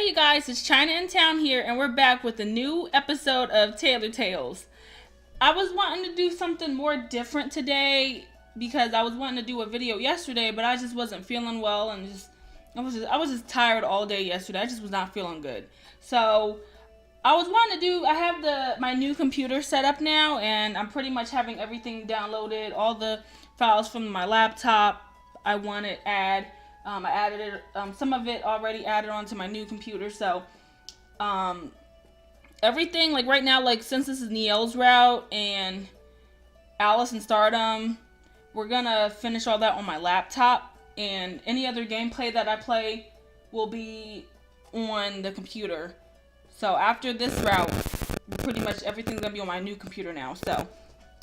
you guys, it's China in Town here, and we're back with a new episode of Tailor Tales. I was wanting to do something more different today because I was wanting to do a video yesterday, but I just wasn't feeling well, and I was just tired all day yesterday. I just was not feeling good. So I was wanting to do. I have my new computer set up now, and I'm pretty much having everything downloaded, all the files from my laptop. I want to add. I added it, some of it already added onto my new computer. So, everything, like right now, like since this is Neil's route and Alice and Stardom, we're gonna finish all that on my laptop. And any other gameplay that I play will be on the computer. So after this route, pretty much everything's gonna be on my new computer now. So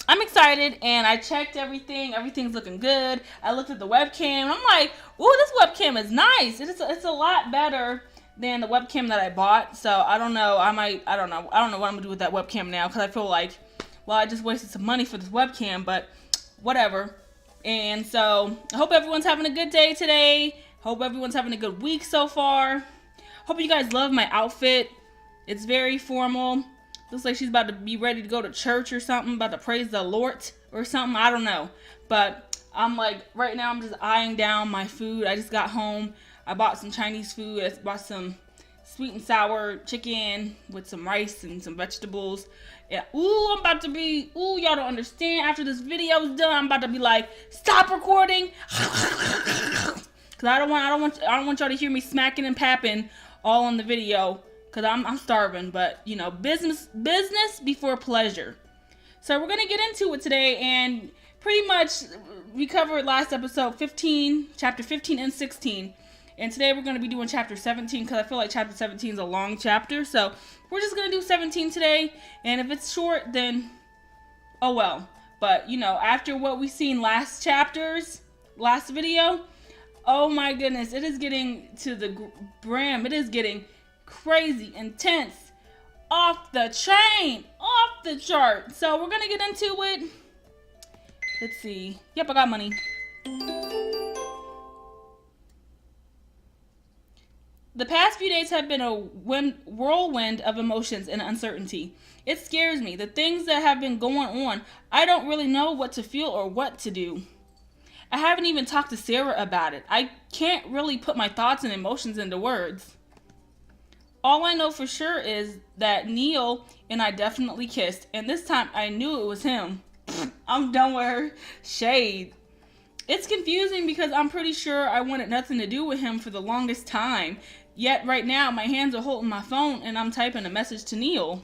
I'm excited, and I checked everything. Everything's looking good. I looked at the webcam, and I'm like, ooh, this webcam is nice. It's a lot better than the webcam that I bought. So I don't know. I don't know what I'm gonna do with that webcam now, because I feel like, well, I just wasted some money for this webcam, but whatever. And so I hope everyone's having a good day today. Hope everyone's having a good week so far. Hope you guys love my outfit. It's very formal. Looks like she's about to be ready to go to church or something, about to praise the Lord or something. I don't know. But I'm like, right now I'm just eyeing down my food. I just got home. I bought some Chinese food. I bought some sweet and sour chicken with some rice and some vegetables. Yeah. Ooh, y'all don't understand. After this video is done, I'm about to be like, stop recording. Cause I don't want y'all to hear me smacking and papping all in the video. Because I'm starving, but, you know, business before pleasure. So we're going to get into it today, and pretty much we covered last episode 15, chapter 15 and 16. And today we're going to be doing chapter 17, because I feel like chapter 17 is a long chapter. So we're just going to do 17 today, and if it's short, then oh well. But, you know, after what we've seen last video, oh my goodness, it is getting to the brim. It is getting crazy, intense, off the chain, off the chart. So we're gonna get into it. Let's see. Yep, I got money. The past few days have been a whirlwind of emotions and uncertainty. It scares me. The things that have been going on, I don't really know what to feel or what to do. I haven't even talked to Sarah about it. I can't really put my thoughts and emotions into words. All I know for sure is that Neil and I definitely kissed, and this time I knew it was him. I'm done with her shade. It's confusing because I'm pretty sure I wanted nothing to do with him for the longest time. Yet right now my hands are holding my phone and I'm typing a message to Neil.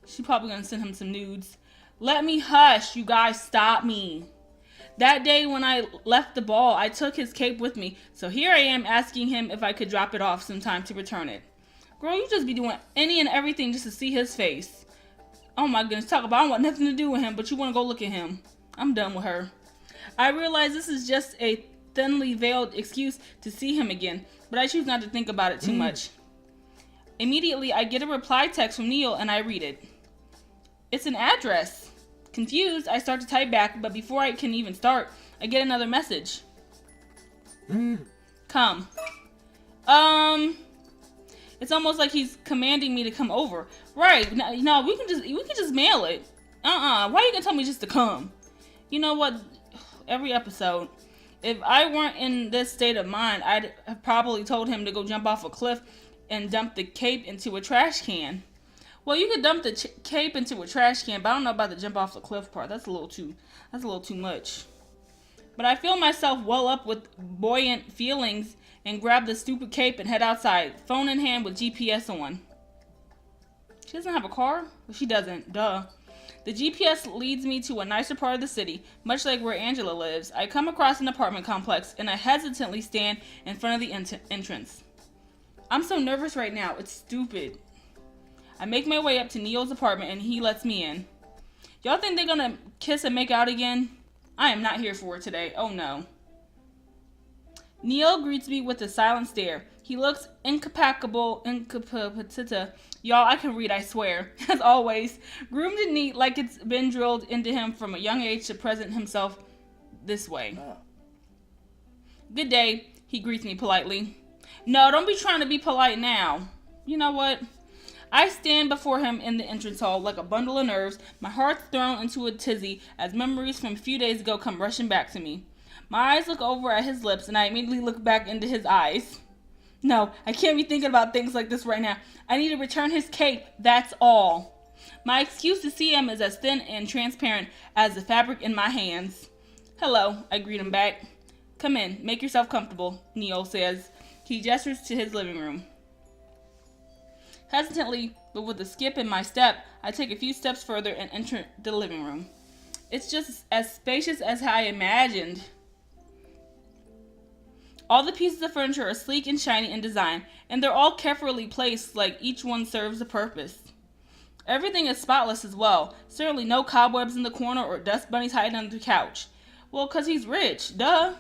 She's probably gonna send him some nudes. Let me hush, you guys, stop me. That day when I left the ball, I took his cape with me, so here I am asking him if I could drop it off sometime to return it. Girl, you just be doing any and everything just to see his face. Oh my goodness, talk about I want nothing to do with him, but you want to go look at him. I'm done with her. I realize this is just a thinly veiled excuse to see him again, but I choose not to think about it too much. Immediately, I get a reply text from Neil and I read it. It's an address. Confused, I start to type back, but before I can even start, I get another message. Come. It's almost like he's commanding me to come over. Right? No, we can just mail it. Why are you gonna tell me just to come? You know what? Every episode, if I weren't in this state of mind, I'd have probably told him to go jump off a cliff and dump the cape into a trash can. Well, you could dump the cape into a trash can, but I don't know about the jump off the cliff part. That's a little too much. But I feel myself well up with buoyant feelings and grab the stupid cape and head outside, phone in hand with GPS on. She doesn't have a car? Well, she doesn't. Duh. The GPS leads me to a nicer part of the city, much like where Angela lives. I come across an apartment complex, and I hesitantly stand in front of the entrance. I'm so nervous right now. It's stupid. I make my way up to Neil's apartment and he lets me in. Y'all think they're gonna kiss and make out again? I am not here for it today. Oh no. Neil greets me with a silent stare. He looks incapacitable. Y'all, I can read, I swear. As always, groomed and neat like it's been drilled into him from a young age to present himself this way. Good day, he greets me politely. No, don't be trying to be polite now. You know what? I stand before him in the entrance hall like a bundle of nerves, my heart thrown into a tizzy as memories from a few days ago come rushing back to me. My eyes look over at his lips and I immediately look back into his eyes. No, I can't be thinking about things like this right now. I need to return his cape, that's all. My excuse to see him is as thin and transparent as the fabric in my hands. Hello, I greet him back. Come in, make yourself comfortable, Neil says. He gestures to his living room. Hesitantly, but with a skip in my step, I take a few steps further and enter the living room. It's just as spacious as I imagined. All the pieces of furniture are sleek and shiny in design, and they're all carefully placed like each one serves a purpose. Everything is spotless as well. Certainly no cobwebs in the corner or dust bunnies hiding under the couch. Well, 'cause he's rich, duh.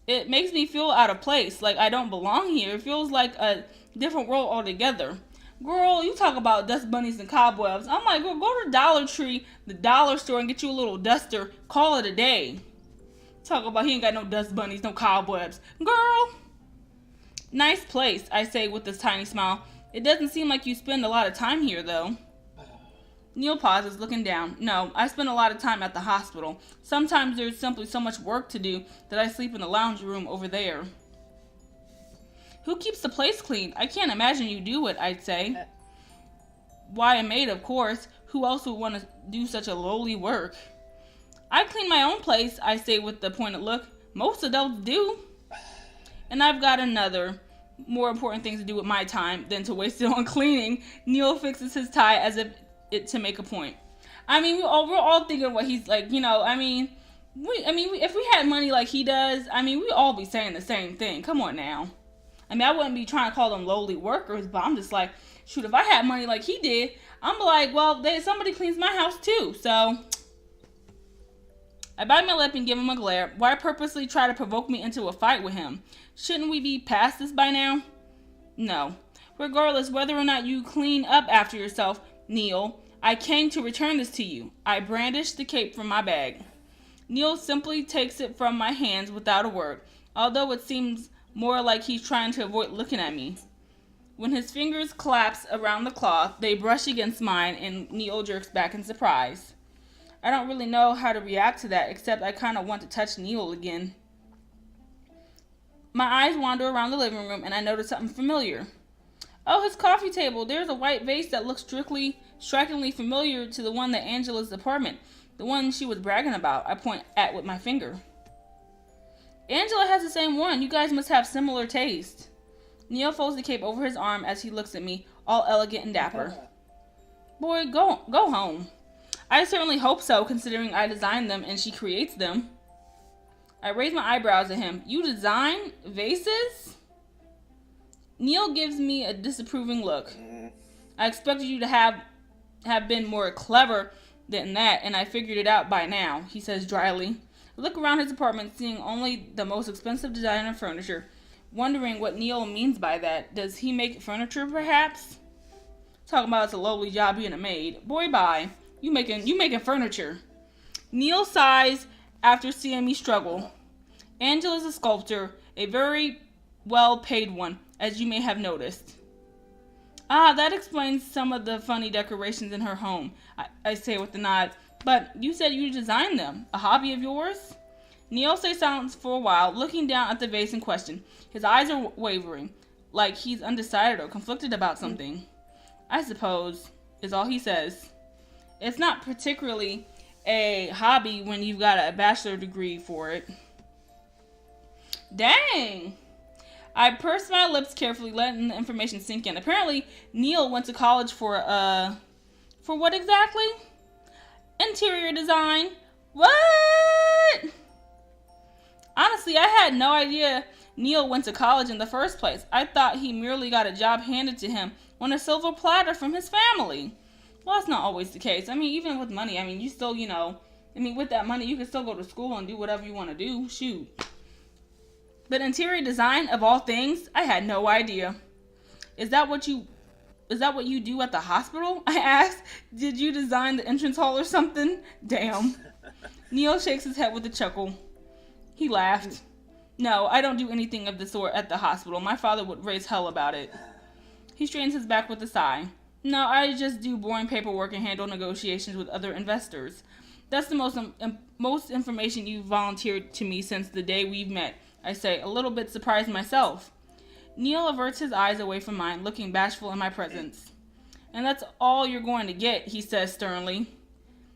It makes me feel out of place, like I don't belong here. It feels like a different world altogether. Girl, you talk about dust bunnies and cobwebs. I'm like, go to Dollar Tree, the dollar store, and get you a little duster. Call it a day. Talk about he ain't got no dust bunnies, no cobwebs. Girl! Nice place, I say with this tiny smile. It doesn't seem like you spend a lot of time here, though. Neil pauses, looking down. No, I spend a lot of time at the hospital. Sometimes there's simply so much work to do that I sleep in the lounge room over there. Who keeps the place clean? I can't imagine you do it, I'd say. Why, a maid, of course. Who else would want to do such a lowly work? I clean my own place, I say with a pointed look. Most adults do. And I've got another, more important things to do with my time than to waste it on cleaning. Neil fixes his tie as if it to make a point. I mean, we're all thinking what he's like, you know, if we had money like he does, we'd all be saying the same thing. Come on now. I wouldn't be trying to call them lowly workers, but I'm just like, shoot, if I had money like he did, I'm like, well, somebody cleans my house too, so. I bite my lip and give him a glare. Why purposely try to provoke me into a fight with him? Shouldn't we be past this by now? No. Regardless whether or not you clean up after yourself, Neil, I came to return this to you. I brandish the cape from my bag. Neil simply takes it from my hands without a word, although it seems more like he's trying to avoid looking at me. When his fingers collapse around the cloth, they brush against mine and Neil jerks back in surprise. I don't really know how to react to that, except I kind of want to touch Neil again. My eyes wander around the living room and I notice something familiar. Oh, his coffee table. There's a white vase that looks strikingly familiar to the one at Angela's apartment. The one she was bragging about, I point at with my finger. Angela has the same one. You guys must have similar taste. Neil folds the cape over his arm as he looks at me, all elegant and dapper. Boy, go home. I certainly hope so, considering I designed them and she creates them. I raise my eyebrows at him. You design vases? Neil gives me a disapproving look. I expected you to have been more clever than that, and I figured it out by now, he says dryly. I look around his apartment, seeing only the most expensive designer furniture, wondering what Neil means by that. Does he make furniture, perhaps? Talking about it's a lowly job being a maid. Boy, bye. You making furniture. Neil sighs after seeing me struggle. Angela's a sculptor, a very well-paid one, as you may have noticed. Ah, that explains some of the funny decorations in her home, I say with a nod. But you said you designed them. A hobby of yours? Neil stays silent for a while, looking down at the vase in question. His eyes are wavering, like he's undecided or conflicted about something. I suppose, is all he says. It's not particularly a hobby when you've got a bachelor degree for it. Dang! I pursed my lips carefully, letting the information sink in. Apparently, Neil went to college for what exactly? Interior design. What? Honestly, I had no idea Neil went to college in the first place. I thought he merely got a job handed to him on a silver platter from his family. Well, that's not always the case. Even with money, you still, with that money, you can still go to school and do whatever you want to do. Shoot. But interior design, of all things, I had no idea. Is that what you do at the hospital? I asked. Did you design the entrance hall or something? Damn. Neil shakes his head with a chuckle. He laughed. No, I don't do anything of the sort at the hospital. My father would raise hell about it. He straightens his back with a sigh. No, I just do boring paperwork and handle negotiations with other investors. That's the most information you've volunteered to me since the day we've met, I say, a little bit surprised myself. Neil averts his eyes away from mine, looking bashful in my presence. And that's all you're going to get, he says sternly.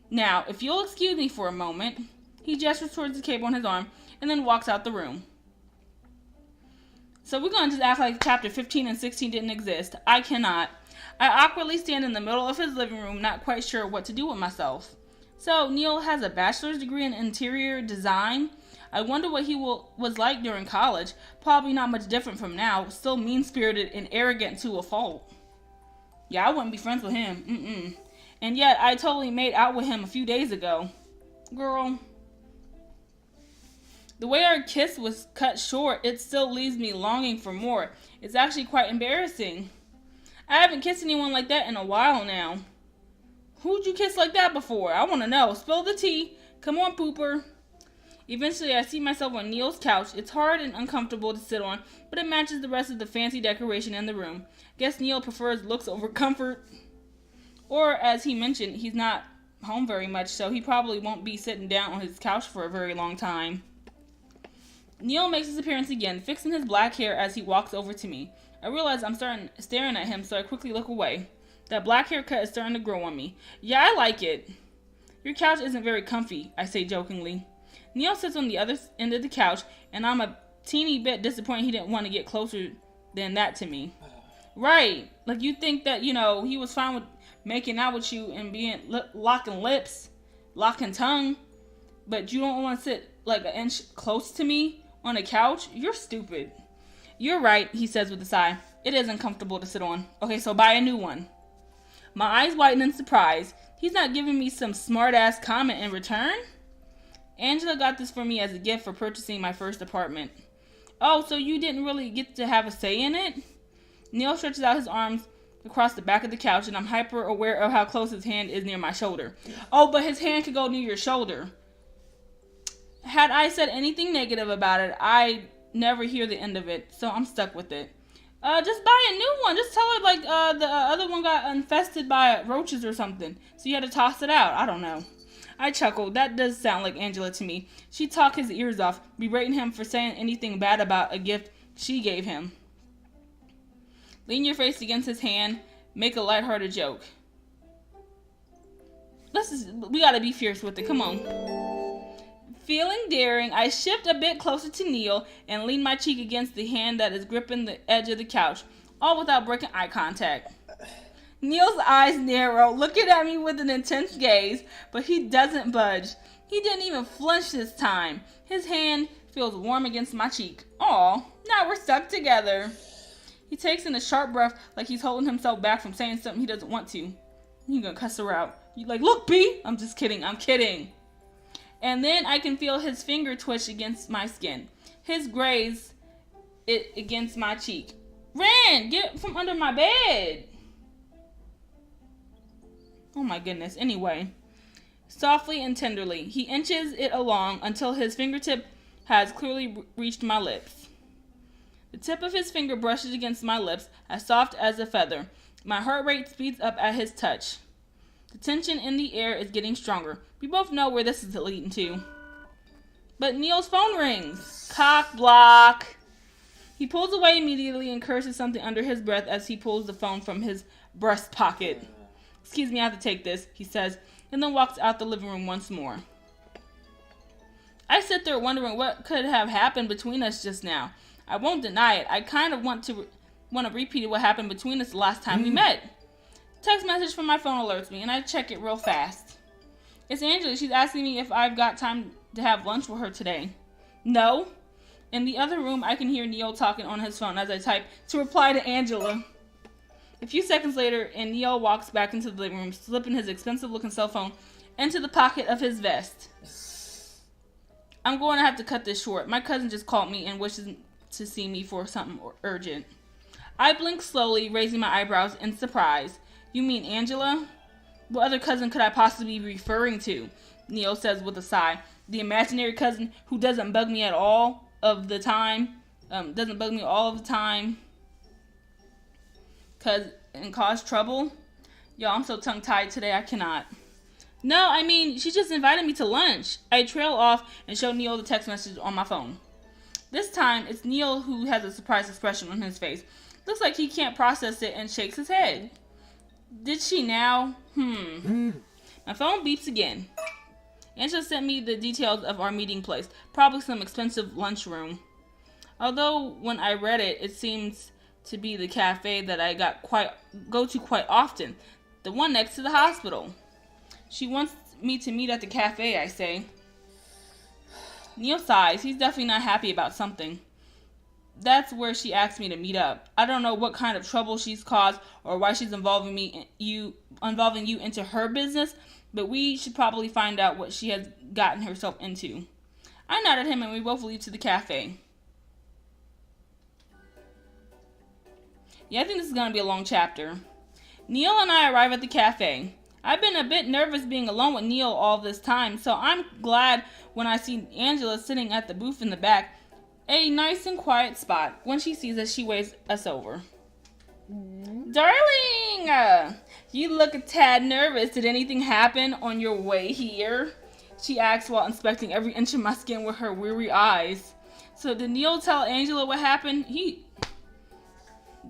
Now, if you'll excuse me for a moment, he gestures towards the cable on his arm and then walks out the room. So we're going to just act like chapter 15 and 16 didn't exist. I cannot. I awkwardly stand in the middle of his living room, not quite sure what to do with myself. So, Neil has a bachelor's degree in interior design. I wonder what he was like during college. Probably not much different from now. Still mean-spirited and arrogant to a fault. Yeah, I wouldn't be friends with him. And yet, I totally made out with him a few days ago. Girl. The way our kiss was cut short, it still leaves me longing for more. It's actually quite embarrassing. I haven't kissed anyone like that in a while now. Who'd you kiss like that before? I want to know. Spill the tea. Come on, pooper. Eventually, I see myself on Neil's couch. It's hard and uncomfortable to sit on, but it matches the rest of the fancy decoration in the room. Guess Neil prefers looks over comfort. Or, as he mentioned, he's not home very much, so he probably won't be sitting down on his couch for a very long time. Neil makes his appearance again, fixing his black hair as he walks over to me. I realize I'm staring at him, so I quickly look away. That black haircut is starting to grow on me. Yeah, I like it. Your couch isn't very comfy, I say jokingly. Neil sits on the other end of the couch, and I'm a teeny bit disappointed he didn't want to get closer than that to me. Right. Like, you think that, he was fine with making out with you and being locking lips, locking tongue, but you don't want to sit like an inch close to me on a couch? You're stupid. You're right, he says with a sigh. It is uncomfortable to sit on. Okay, so buy a new one. My eyes widen in surprise. He's not giving me some smart-ass comment in return? Angela got this for me as a gift for purchasing my first apartment. Oh, so you didn't really get to have a say in it? Neil stretches out his arms across the back of the couch, and I'm hyper aware of how close his hand is near my shoulder. Oh, but his hand could go near your shoulder. Had I said anything negative about it, I'd never hear the end of it, so I'm stuck with it. Just buy a new one. Just tell her, the other one got infested by roaches or something, so you had to toss it out. I don't know. I chuckled. That does sound like Angela to me. She'd talk his ears off, berating him for saying anything bad about a gift she gave him. Lean your face against his hand. Make a lighthearted joke. We gotta be fierce with it. Come on. Feeling daring, I shift a bit closer to Neil and lean my cheek against the hand that is gripping the edge of the couch, all without breaking eye contact. Neil's eyes narrow, looking at me with an intense gaze, but he doesn't budge. He didn't even flinch this time. His hand feels warm against my cheek. Aw, now we're stuck together. He takes in a sharp breath like he's holding himself back from saying something he doesn't want to. You're gonna cuss her out. You like, look, B! I'm just kidding. I'm kidding. And then I can feel his finger twitch against my skin. His graze it against my cheek. Ren, get from under my bed. Oh my goodness. Anyway, softly and tenderly, he inches it along until his fingertip has clearly reached my lips. The tip of his finger brushes against my lips, as soft as a feather. My heart rate speeds up at his touch. The tension in the air is getting stronger. We both know where this is leading to. But Neil's phone rings. Cock block. He pulls away immediately and curses something under his breath as he pulls the phone from his breast pocket. Excuse me, I have to take this, he says, and then walks out the living room once more. I sit there wondering what could have happened between us just now. I won't deny it. I kind of want to repeat what happened between us the last time we met. Text message from my phone alerts me, and I check it real fast. It's Angela. She's asking me if I've got time to have lunch with her today. No. In the other room, I can hear Neil talking on his phone as I type to reply to Angela. A few seconds later, and Neil walks back into the living room, slipping his expensive-looking cell phone into the pocket of his vest. I'm going to have to cut this short. My cousin just called me and wishes to see me for something urgent. I blink slowly, raising my eyebrows in surprise. You mean Angela? What other cousin could I possibly be referring to? Neil says with a sigh. The imaginary cousin who doesn't bug me at all? of the time. Doesn't bug me all of the time. And cause trouble. Y'all, I'm so tongue-tied today, I cannot. No, I mean, she just invited me to lunch. I trail off and show Neil the text message on my phone. This time, it's Neil who has a surprised expression on his face. Looks like he can't process it and shakes his head. Did she now? My phone beeps again. Angela sent me the details of our meeting place. Probably some expensive lunchroom. Although, when I read it, it seems to be the cafe that I go to quite often. The one next to the hospital. She wants me to meet at the cafe, I say. Neil sighs. He's definitely not happy about something. That's where she asked me to meet up. I don't know what kind of trouble she's caused or why she's involving you into her business, but we should probably find out what she has gotten herself into. I nod at him and we both leave to the cafe. Yeah, I think this is going to be a long chapter. Neil and I arrive at the cafe. I've been a bit nervous being alone with Neil all this time, so I'm glad when I see Angela sitting at the booth in the back. A nice and quiet spot. When she sees us, she waves us over. Darling! You look a tad nervous. Did anything happen on your way here? She asks while inspecting every inch of my skin with her weary eyes. So did Neil tell Angela what happened?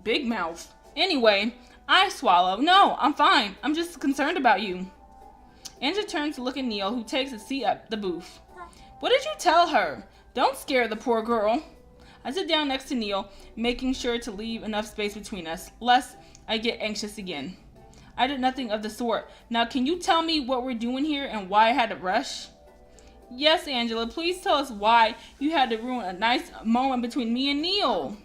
Big mouth. Anyway, I swallow. No, I'm fine. I'm just concerned about you. Angela turns to look at Neil, who takes a seat at the booth. What did you tell her? Don't scare the poor girl. I sit down next to Neil, making sure to leave enough space between us, lest I get anxious again. I did nothing of the sort. Now, can you tell me what we're doing here and why I had to rush? Yes, Angela, please tell us why you had to ruin a nice moment between me and Neil.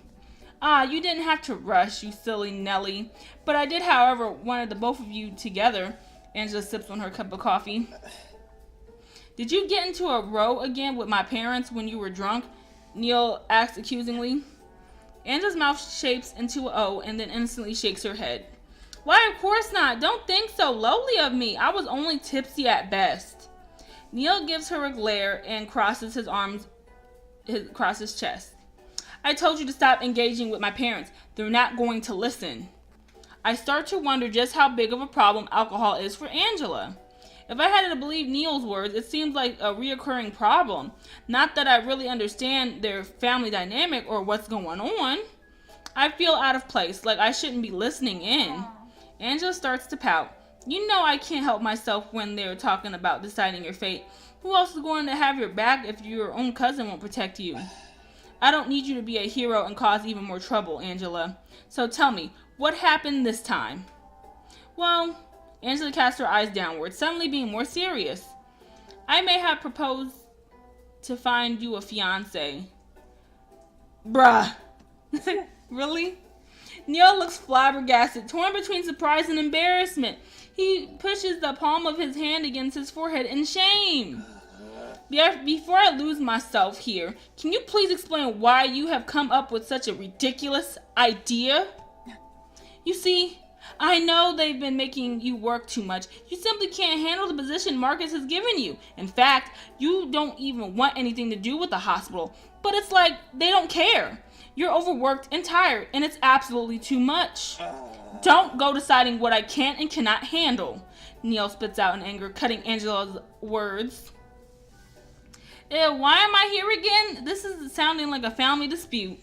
You didn't have to rush, you silly Nelly. But I did, however, wanted the both of you together. Angela sips on her cup of coffee. Did you get into a row again with my parents when you were drunk? Neil asked accusingly. Angela's mouth shapes into an O and then instantly shakes her head. Why, of course not. Don't think so lowly of me. I was only tipsy at best. Neil gives her a glare and crosses his arms across his chest. I told you to stop engaging with my parents. They're not going to listen. I start to wonder just how big of a problem alcohol is for Angela. If I had to believe Neil's words, it seems like a reoccurring problem. Not that I really understand their family dynamic or what's going on. I feel out of place, like I shouldn't be listening in. Angela starts to pout. You know I can't help myself when they're talking about deciding your fate. Who else is going to have your back if your own cousin won't protect you? I don't need you to be a hero and cause even more trouble, Angela. So tell me, what happened this time? Well, Angela cast her eyes downward, suddenly being more serious. I may have proposed to find you a fiancé. Bruh. Really? Neil looks flabbergasted, torn between surprise and embarrassment. He pushes the palm of his hand against his forehead in shame. Before I lose myself here, can you please explain why you have come up with such a ridiculous idea? You see, I know they've been making you work too much. You simply can't handle the position Marcus has given you. In fact, you don't even want anything to do with the hospital. But it's like they don't care. You're overworked and tired, and it's absolutely too much. Don't go deciding what I can and cannot handle. Neil spits out in anger, cutting Angela's words. Why am I here again? This is sounding like a family dispute.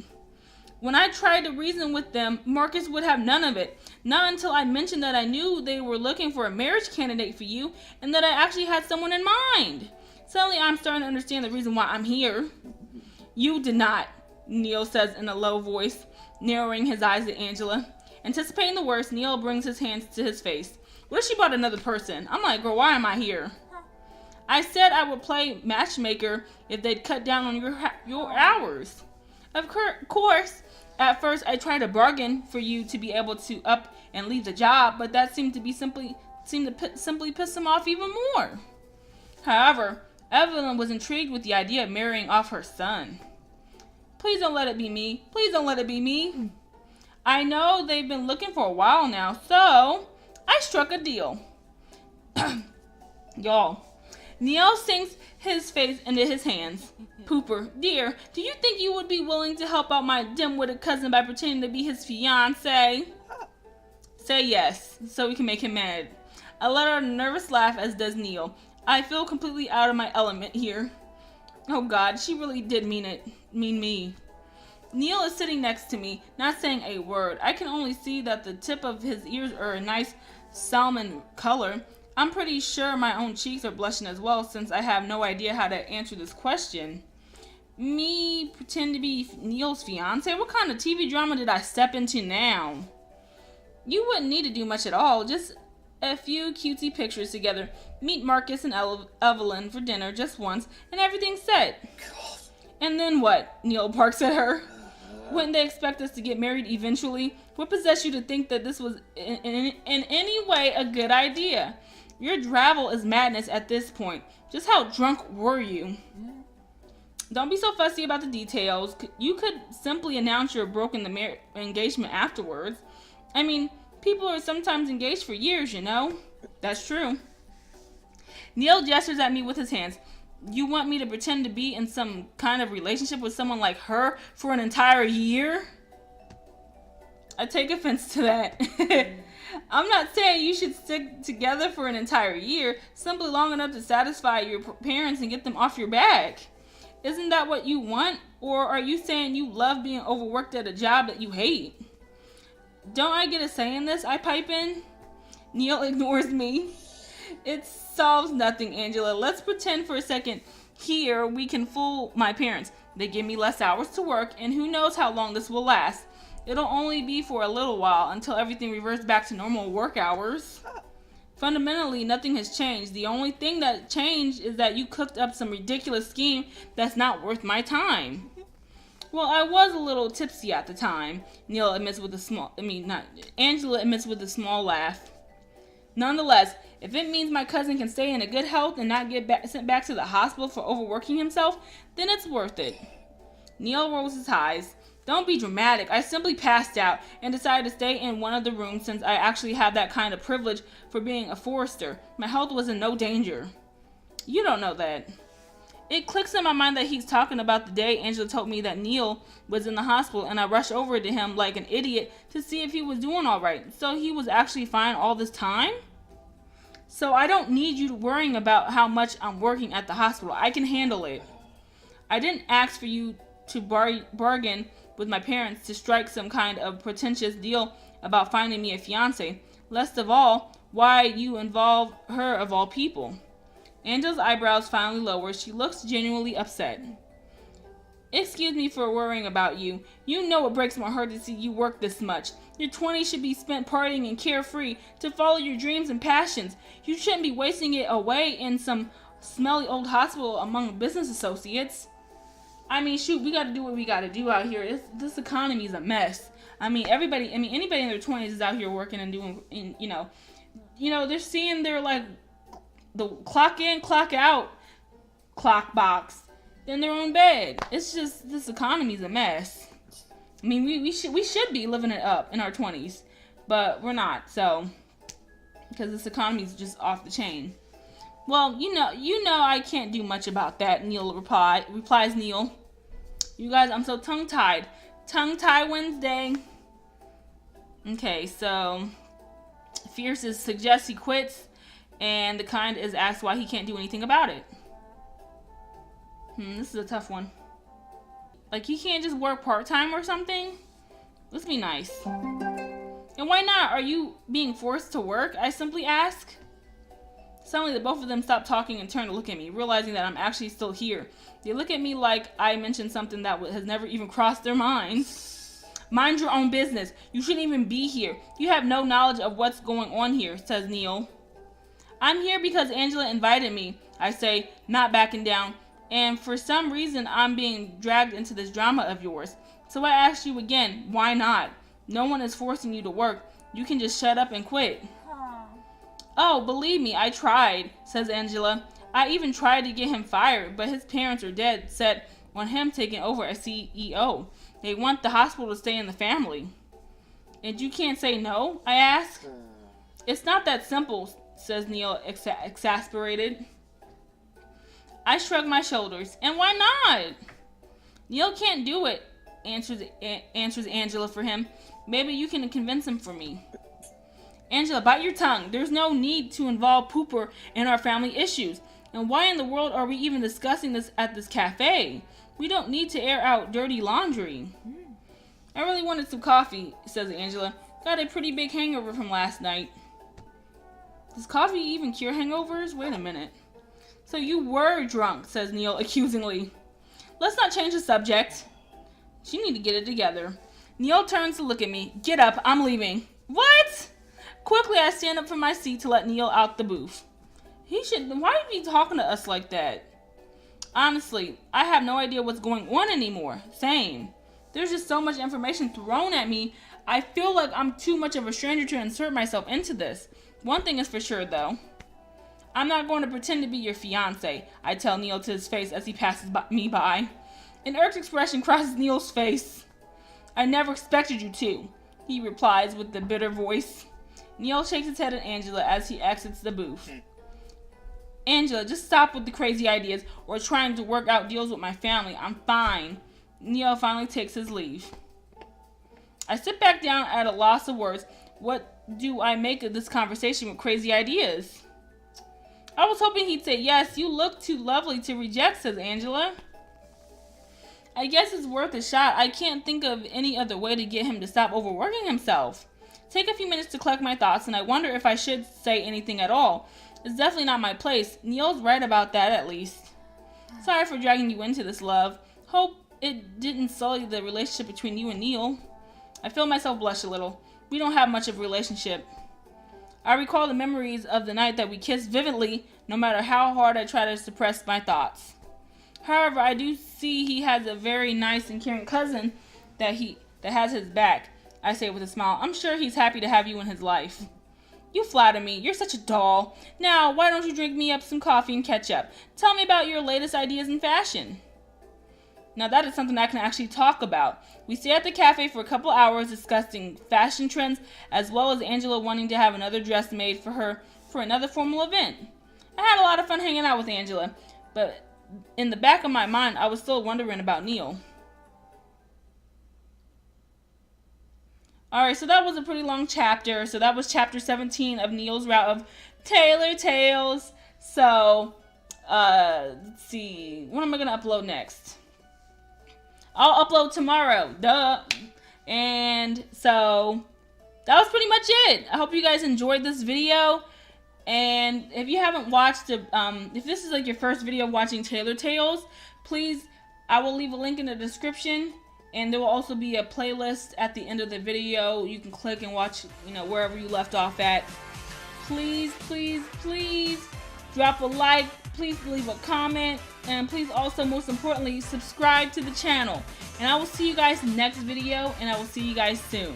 When I tried to reason with them, Marcus would have none of it. Not until I mentioned that I knew they were looking for a marriage candidate for you and that I actually had someone in mind. Suddenly, I'm starting to understand the reason why I'm here. You did not, Neil says in a low voice, narrowing his eyes at Angela. Anticipating the worst, Neil brings his hands to his face. What if she brought another person? I'm like, girl, why am I here? I said I would play matchmaker if they'd cut down on your hours. Of course, at first I tried to bargain for you to be able to up and leave the job, but that seemed to simply piss him off even more. However, Evelyn was intrigued with the idea of marrying off her son. Please don't let it be me. Please don't let it be me. I know they've been looking for a while now, so I struck a deal. Y'all, Neil sinks his face into his hands. Pooper, dear, do you think you would be willing to help out my dim-witted cousin by pretending to be his fiancé? Say yes, so we can make him mad. I let out a nervous laugh, as does Neil. I feel completely out of my element here. Oh God, she really did mean me. Neil is sitting next to me, not saying a word. I can only see that the tip of his ears are a nice salmon color. I'm pretty sure my own cheeks are blushing as well, since I have no idea how to answer this question. Me pretend to be Neil's fiance? What kind of TV drama did I step into now? You wouldn't need to do much at all, just a few cutesy pictures together. Meet Marcus and Evelyn for dinner just once, and everything's set. And then what? Neil barks at her. Wouldn't they expect us to get married eventually? What possessed you to think that this was in any way a good idea? Your drivel is madness at this point. Just how drunk were you? Don't be so fussy about the details. You could simply announce you're broken the engagement afterwards. I mean, people are sometimes engaged for years, you know? That's true. Neil gestures at me with his hands. You want me to pretend to be in some kind of relationship with someone like her for an entire year? I take offense to that. I'm not saying you should stick together for an entire year, simply long enough to satisfy your parents and get them off your back. Isn't that what you want? Or are you saying you love being overworked at a job that you hate? Don't I get a say in this? I pipe in. Neil ignores me. It solves nothing, Angela. Let's pretend for a second here we can fool my parents. They give me less hours to work, and who knows how long this will last. It'll only be for a little while until everything reverts back to normal work hours. Fundamentally, nothing has changed. The only thing that changed is that you cooked up some ridiculous scheme that's not worth my time. Well, I was a little tipsy at the time, Angela admits with a small laugh. Nonetheless, if it means my cousin can stay in a good health and not get sent back to the hospital for overworking himself, then it's worth it. Neil rolls his eyes. Don't be dramatic. I simply passed out and decided to stay in one of the rooms since I actually have that kind of privilege for being a forester. My health was in no danger. You don't know that. It clicks in my mind that he's talking about the day Angela told me that Neil was in the hospital, and I rushed over to him like an idiot to see if he was doing all right. So he was actually fine all this time? So I don't need you worrying about how much I'm working at the hospital. I can handle it. I didn't ask for you to bargain with my parents to strike some kind of pretentious deal about finding me a fiance. Least of all, why you involve her of all people. Angela's eyebrows finally lower. She looks genuinely upset. Excuse me for worrying about you. You know it breaks my heart to see you work this much. Your 20s should be spent partying and carefree to follow your dreams and passions. You shouldn't be wasting it away in some smelly old hospital among business associates. I mean, shoot, we gotta do what we gotta do out here. This economy is a mess. Anybody in their 20s is out here working and doing, they're seeing their, the clock in, clock out clock box in their own bed. It's just, this economy's a mess. I mean, we should be living it up in our 20s, but we're not, so, because this economy's just off the chain. Well, you know I can't do much about that, Neil replies Neil. You guys, I'm so tongue-tied. Tongue-tie Wednesday. Okay, so Fierce suggests he quits, and the Kind is asked why he can't do anything about it. This is a tough one. Like, he can't just work part-time or something? Let's be nice. And why not? Are you being forced to work? I simply ask. Suddenly, the both of them stop talking and turn to look at me, realizing that I'm actually still here. They look at me like I mentioned something that has never even crossed their minds. Mind your own business. You shouldn't even be here. You have no knowledge of what's going on here, says Neil. I'm here because Angela invited me, I say, not backing down. And for some reason, I'm being dragged into this drama of yours. So I ask you again, why not? No one is forcing you to work. You can just shut up and quit. Oh, believe me, I tried, says Angela. I even tried to get him fired, but his parents are dead set on him taking over as CEO. They want the hospital to stay in the family. And you can't say no, I ask. It's not that simple, says Neil, exasperated. I shrug my shoulders. And why not? Neil can't do it, answers Angela for him. Maybe you can convince him for me. Angela, bite your tongue. There's no need to involve Pooper in our family issues. And why in the world are we even discussing this at this cafe? We don't need to air out dirty laundry. I really wanted some coffee, says Angela. Got a pretty big hangover from last night. Does coffee even cure hangovers? Wait a minute. So you were drunk, says Neil accusingly. Let's not change the subject. You need to get it together. Neil turns to look at me. Get up, I'm leaving. What? Quickly, I stand up from my seat to let Neil out the booth. Why are you talking to us like that? Honestly, I have no idea what's going on anymore. Same. There's just so much information thrown at me. I feel like I'm too much of a stranger to insert myself into this. One thing is for sure, though. I'm not going to pretend to be your fiancé, I tell Neil to his face as he passes me by. An irked expression crosses Neil's face. I never expected you to, he replies with a bitter voice. Neil shakes his head at Angela as he exits the booth. Angela, just stop with the crazy ideas or trying to work out deals with my family. I'm fine. Neil finally takes his leave. I sit back down at a loss of words. What do I make of this conversation with crazy ideas? I was hoping he'd say, yes, you look too lovely to reject, says Angela. I guess it's worth a shot. I can't think of any other way to get him to stop overworking himself. Take a few minutes to collect my thoughts, and I wonder if I should say anything at all. It's definitely not my place. Neil's right about that, at least. Sorry for dragging you into this, love. Hope it didn't sully the relationship between you and Neil. I feel myself blush a little. We don't have much of a relationship. I recall the memories of the night that we kissed vividly, no matter how hard I try to suppress my thoughts. However, I do see he has a very nice and caring cousin that has his back, I say with a smile. I'm sure he's happy to have you in his life. You flatter me. You're such a doll. Now, why don't you drink me up some coffee and catch up? Tell me about your latest ideas in fashion. Now that is something I can actually talk about. We stay at the cafe for a couple hours discussing fashion trends, as well as Angela wanting to have another dress made for her for another formal event. I had a lot of fun hanging out with Angela, but in the back of my mind, I was still wondering about Neil. Alright, so that was a pretty long chapter. So that was chapter 17 of Neil's route of Tailor Tales. So, let's see. What am I going to upload next? I'll upload tomorrow. Duh. And so, that was pretty much it. I hope you guys enjoyed this video. And if you haven't watched it, if this is like your first video of watching Tailor Tales, please, I will leave a link in the description. And there will also be a playlist at the end of the video. You can click and watch, wherever you left off at. Please, please, please drop a like. Please leave a comment. And please also, most importantly, subscribe to the channel. And I will see you guys next video. And I will see you guys soon.